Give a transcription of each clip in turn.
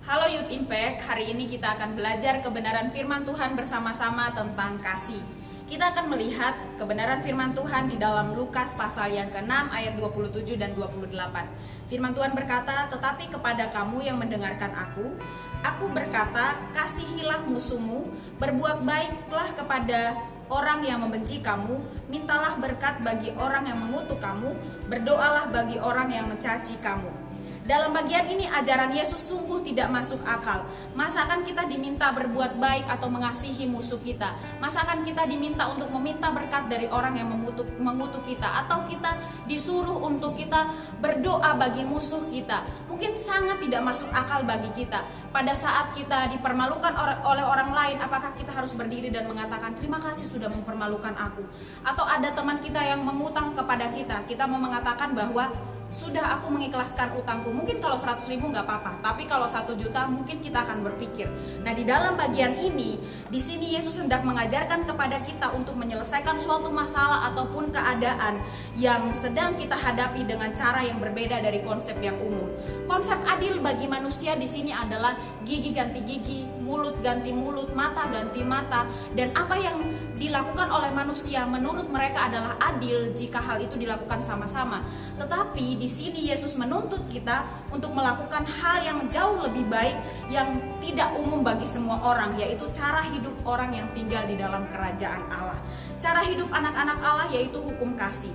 Halo Youth Impact, hari ini kita akan belajar kebenaran firman Tuhan bersama-sama tentang kasih. Kita akan melihat kebenaran firman Tuhan di dalam Lukas pasal yang ke-6 ayat 27 dan 28. Firman Tuhan berkata, "Tetapi kepada kamu yang mendengarkan aku berkata, kasihilah musuhmu, berbuat baiklah kepada orang yang membenci kamu, mintalah berkat bagi orang yang mengutuk kamu, berdoalah bagi orang yang mencaci kamu." Dalam bagian ini ajaran Yesus sungguh tidak masuk akal. Masakan kita diminta berbuat baik atau mengasihi musuh kita? Masakan kita diminta untuk meminta berkat dari orang yang mengutuk kita? Atau kita disuruh untuk kita berdoa bagi musuh kita? Mungkin sangat tidak masuk akal bagi kita. Pada saat kita dipermalukan oleh orang lain, apakah kita harus berdiri dan mengatakan terima kasih sudah mempermalukan aku? Atau ada teman kita yang mengutang kepada kita mau mengatakan bahwa sudah aku mengikhlaskan utangku. Mungkin kalau 100.000 nggak apa-apa, tapi kalau 1 juta mungkin kita akan berpikir. Nah, di dalam bagian ini, di sini Yesus hendak mengajarkan kepada kita untuk menyelesaikan suatu masalah ataupun keadaan yang sedang kita hadapi dengan cara yang berbeda dari konsep yang umum. Konsep adil bagi manusia di sini adalah gigi ganti gigi, mulut ganti mulut, mata ganti mata, dan apa yang dilakukan oleh manusia menurut mereka adalah adil jika hal itu dilakukan sama-sama. Tetapi di sini Yesus menuntut kita untuk melakukan hal yang jauh lebih baik yang tidak umum bagi semua orang, yaitu cara hidup orang yang tinggal di dalam kerajaan Allah. Cara hidup anak-anak Allah yaitu hukum kasih.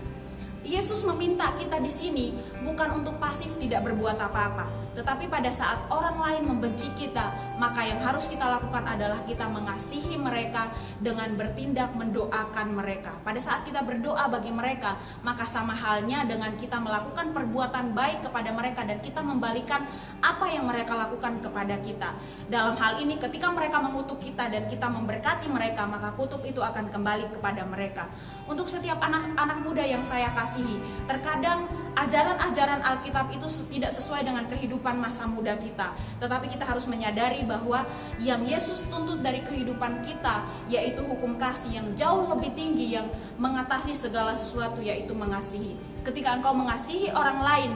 Yesus meminta kita di sini bukan untuk pasif tidak berbuat apa-apa, tetapi pada saat orang lain membenci kita, maka yang harus kita lakukan adalah kita mengasihi mereka dengan bertindak mendoakan mereka. Pada saat kita berdoa bagi mereka, maka sama halnya dengan kita melakukan perbuatan baik kepada mereka dan kita membalikan apa yang mereka lakukan kepada kita. Dalam hal ini ketika mereka mengutuk kita dan kita memberkati mereka, maka kutuk itu akan kembali kepada mereka. Untuk setiap anak-anak muda yang saya kasihi, terkadang ajaran-ajaran Alkitab itu tidak sesuai dengan kehidupan masa muda kita. Tetapi kita harus menyadari bahwa yang Yesus tuntut dari kehidupan kita yaitu hukum kasih yang jauh lebih tinggi, yang mengatasi segala sesuatu, yaitu mengasihi. Ketika engkau mengasihi orang lain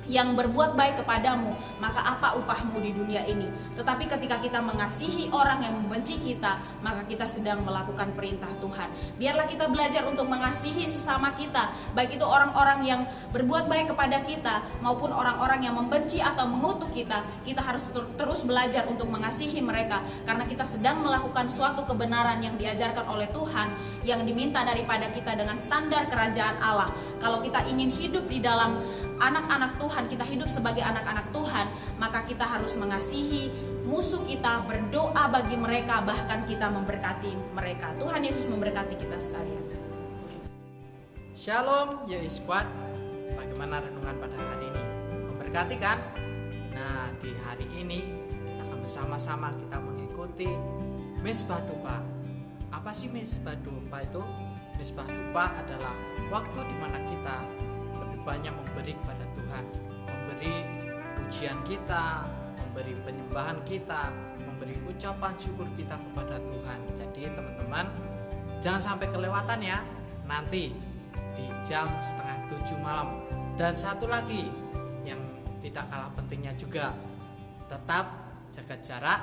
yang berbuat baik kepadamu, maka apa upahmu di dunia ini? Tetapi ketika kita mengasihi orang yang membenci kita, maka kita sedang melakukan perintah Tuhan. Biarlah kita belajar untuk mengasihi sesama kita, baik itu orang-orang yang berbuat baik kepada kita maupun orang-orang yang membenci atau mengutuk kita. Kita harus terus belajar untuk mengasihi mereka, karena kita sedang melakukan suatu kebenaran yang diajarkan oleh Tuhan, yang diminta daripada kita dengan standar kerajaan Allah. Kalau kita ingin hidup di dalam anak-anak Tuhan, kita hidup sebagai anak-anak Tuhan, maka kita harus mengasihi musuh kita, berdoa bagi mereka, bahkan kita memberkati mereka. Tuhan Yesus memberkati kita sekalian. Shalom Youth Squad. Bagaimana renungan pada hari ini? Memberkati kan? Nah, di hari ini kita akan bersama-sama kita mengikuti Misbah Dupa. Apa sih Misbah Dupa itu? Misbah Dupa adalah waktu di mana kita banyak memberi kepada Tuhan, memberi pujian kita, memberi penyembahan kita, memberi ucapan syukur kita kepada Tuhan. Jadi teman-teman, jangan sampai kelewatan ya, nanti di jam 6:30 malam. Dan satu lagi yang tidak kalah pentingnya juga, tetap jaga jarak,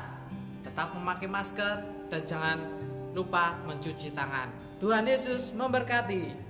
tetap memakai masker, dan jangan lupa mencuci tangan. Tuhan Yesus memberkati.